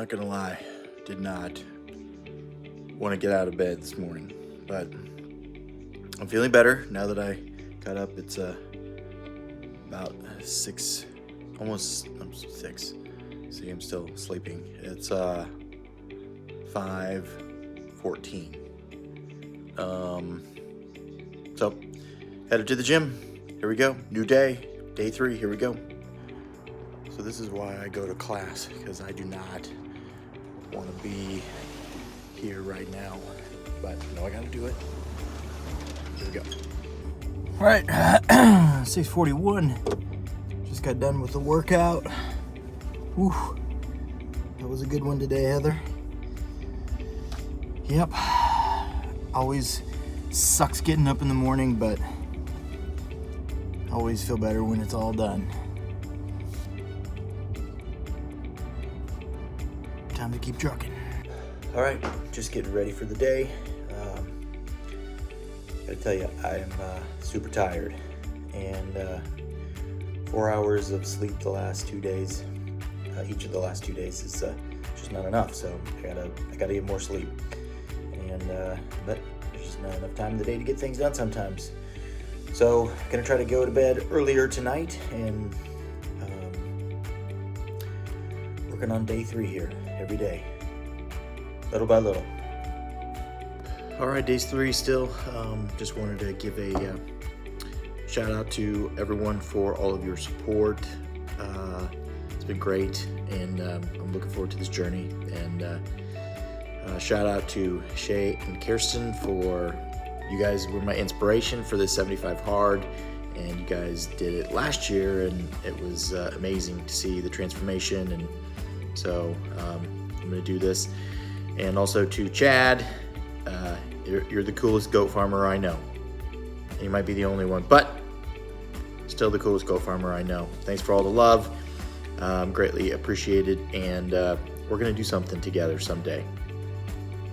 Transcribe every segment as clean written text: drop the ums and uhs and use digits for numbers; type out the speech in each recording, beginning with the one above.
not gonna lie, did not want to get out of bed this morning, but I'm feeling better now that I got up. It's about 6, almost 6. See, I'm still sleeping. It's 5:14. So headed to the gym. Here we go. New day, day 3. Here we go. So this is why I go to class, because I do not want to be here right now, but no, I gotta do it. Here we go. All right, 6:41. Just got done with the workout. Whew. That was a good one today, Heather. Yep. Always sucks getting up in the morning, but always feel better when it's all done. Time to keep trucking. All right, just getting ready for the day. Gotta tell you, I am super tired, and 4 hours of sleep the last 2 days, each of the last 2 days is just not enough. So I gotta get more sleep, and but there's just not enough time in the day to get things done sometimes. So I'm gonna try to go to bed earlier tonight, and working on day 3 here every day, little by little. All right, day 3 still. Just wanted to give a shout out to everyone for all of your support. It's been great, and I'm looking forward to this journey. And shout out to Shay and Kirsten, for you guys were my inspiration for this 75 hard, and you guys did it last year, and it was amazing to see the transformation. And so I'm gonna do this. And also to Chad, you're the coolest goat farmer I know. You might be the only one, but still the coolest goat farmer I know. Thanks for all the love. Greatly appreciated, and we're gonna do something together someday.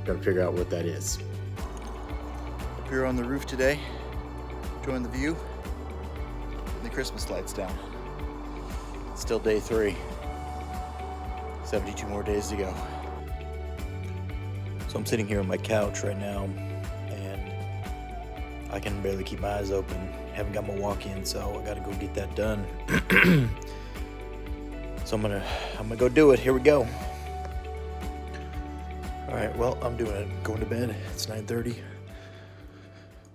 Gotta figure out what that is. Up here on the roof today, enjoying the view and the Christmas lights down. It's still day 3. 72 more days to go. So I'm sitting here on my couch right now, and I can barely keep my eyes open. Haven't got my walk in, so I gotta go get that done. So I'm gonna go do it. Here we go. All right, well, I'm doing it. Going to bed. It's 9:30.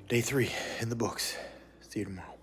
Day 3 in the books. See you tomorrow.